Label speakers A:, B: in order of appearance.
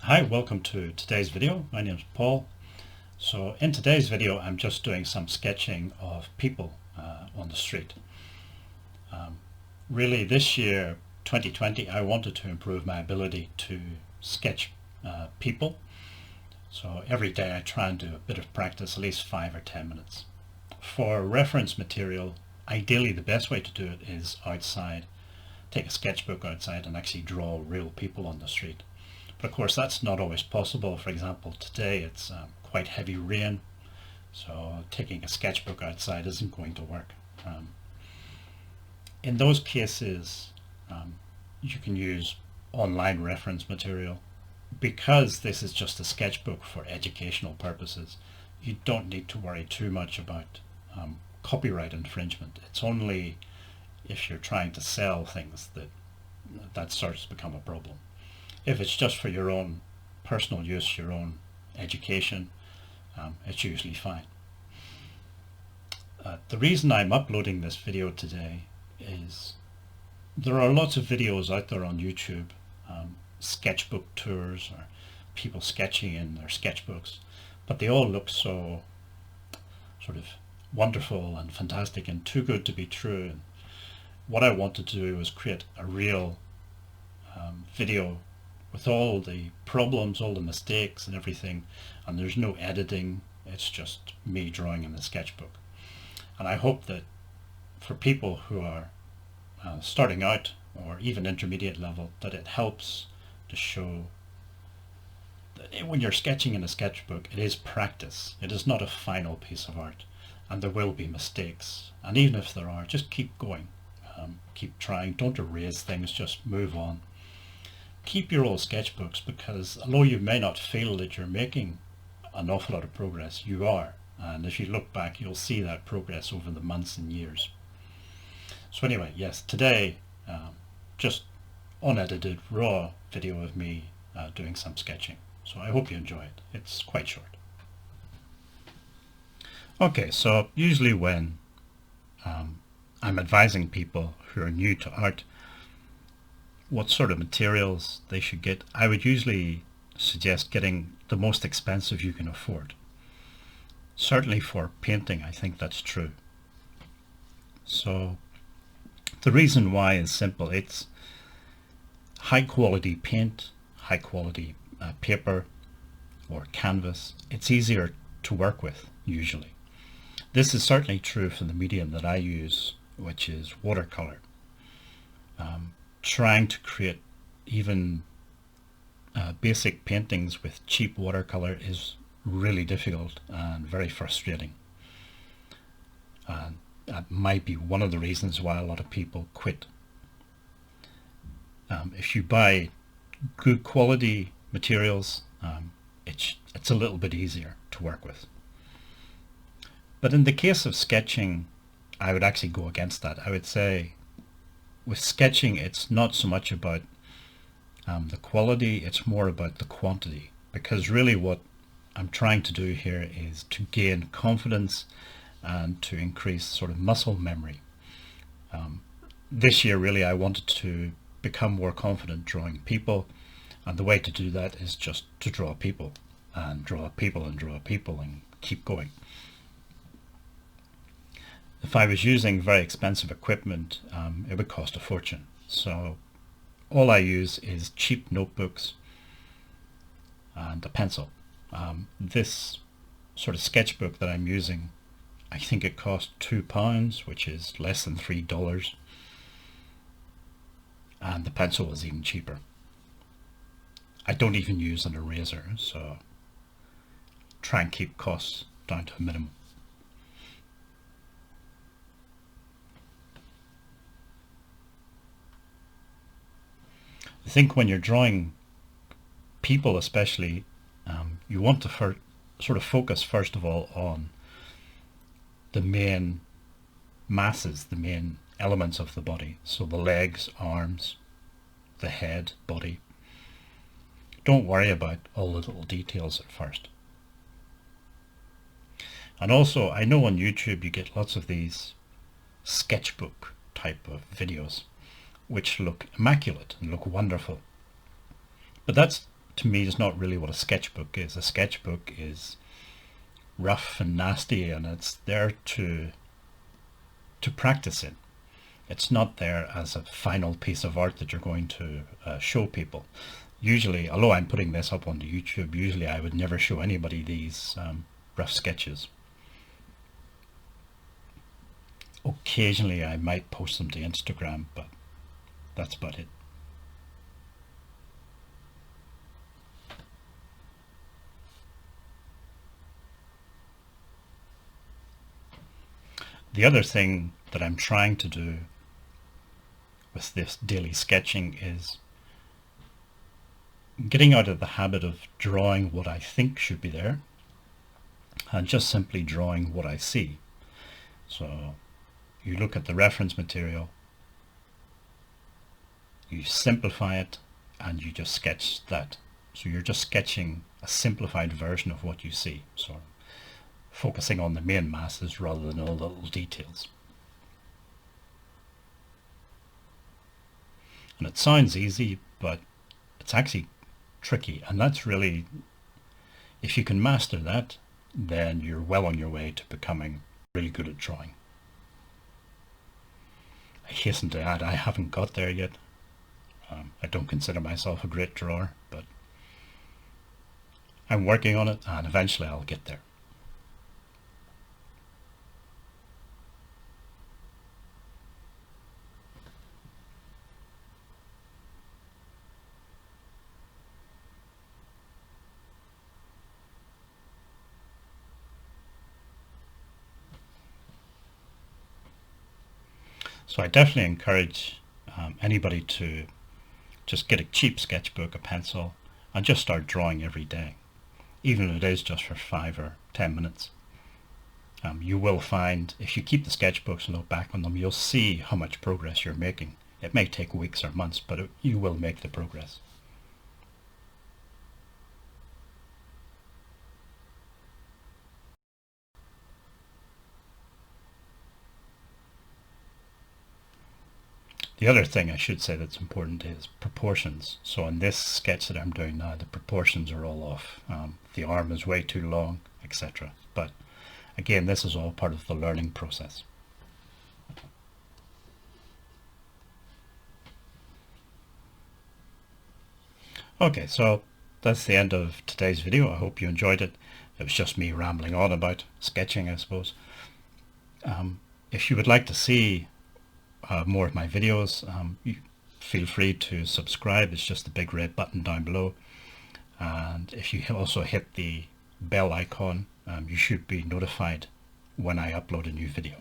A: Hi, welcome to today's video. My name is Paul. So in today's video I'm just doing some sketching of people on the street. Really this year, 2020, I wanted to improve my ability to sketch people. So every day I try and do a bit of practice, at least 5 or 10 minutes. For reference material, ideally the best way to do it is outside. Take a sketchbook outside and actually draw real people on the street. But of course that's not always possible. For example, today it's quite heavy rain, so taking a sketchbook outside isn't going to work. In those cases, you can use online reference material. Because this is just a sketchbook for educational purposes, you don't need to worry too much about copyright infringement. It's only if you're trying to sell things that starts to become a problem. If it's just for your own personal use, your own education, it's usually fine. The reason I'm uploading this video today is there are lots of videos out there on YouTube, sketchbook tours or people sketching in their sketchbooks, but they all look so sort of wonderful and fantastic and too good to be true. And what I wanted to do was create a real video with all the problems, all the mistakes and everything, and there's no editing, it's just me drawing in the sketchbook. And I hope that for people who are starting out or even intermediate level, that it helps to show that when you're sketching in a sketchbook, it is practice. It is not a final piece of art, and there will be mistakes. And even if there are, just keep going, keep trying, don't erase things, just move on. Keep your old sketchbooks, because although you may not feel that you're making an awful lot of progress, you are. And if you look back, you'll see that progress over the months and years. So anyway, yes, today, just unedited, raw video of me doing some sketching. So I hope you enjoy it. It's quite short. Okay, so usually when I'm advising people who are new to art what sort of materials they should get, I would usually suggest getting the most expensive you can afford. Certainly for painting, I think that's true. So the reason why is simple. It's high quality paint, high quality paper or canvas. It's easier to work with usually. This is certainly true for the medium that I use, which is watercolor. Trying to create even basic paintings with cheap watercolor is really difficult and very frustrating. That might be one of the reasons why a lot of people quit. If you buy good quality materials, it's a little bit easier to work with. But in the case of sketching, I would actually go against that. I would say with sketching, it's not so much about the quality, it's more about the quantity, because really what I'm trying to do here is to gain confidence and to increase sort of muscle memory. This year really I wanted to become more confident drawing people, and the way to do that is just to draw people and draw people and draw people and keep going. If I was using very expensive equipment, it would cost a fortune. So all I use is cheap notebooks and a pencil. This sort of sketchbook that I'm using, I think it cost £2, which is less than $3. And the pencil was even cheaper. I don't even use an eraser, so try and keep costs down to a minimum. I think when you're drawing people especially, you want to sort of focus first of all on the main masses, the main elements of the body. So the legs, arms, the head, body. Don't worry about all the little details at first. And also, I know on YouTube you get lots of these sketchbook type of videos which look immaculate and look wonderful. But that's to me is not really what a sketchbook is. A sketchbook is rough and nasty, and it's there to practice it. It's not there as a final piece of art that you're going to show people. Usually, although I'm putting this up onto YouTube, usually I would never show anybody these rough sketches. Occasionally I might post them to Instagram, but that's about it. The other thing that I'm trying to do with this daily sketching is getting out of the habit of drawing what I think should be there and just simply drawing what I see. So you look at the reference material, you simplify it, and you just sketch that. So you're just sketching a simplified version of what you see. So focusing on the main masses rather than all the little details. And it sounds easy, but it's actually tricky. And that's really, if you can master that, then you're well on your way to becoming really good at drawing. I hasten to add, I haven't got there yet. I don't consider myself a great drawer, but I'm working on it, and eventually I'll get there. So I definitely encourage anybody to just get a cheap sketchbook, a pencil, and just start drawing every day, even if it is just for 5 or 10 minutes. You will find, if you keep the sketchbooks and look back on them, you'll see how much progress you're making. It may take weeks or months, but you will make the progress. The other thing I should say that's important is proportions. So in this sketch that I'm doing now, the proportions are all off. The arm is way too long, etc. But again, this is all part of the learning process. Okay, so that's the end of today's video. I hope you enjoyed it. It was just me rambling on about sketching, I suppose. If you would like to see more of my videos, you feel free to subscribe. It's just the big red button down below, and if you also hit the bell icon, you should be notified when I upload a new video.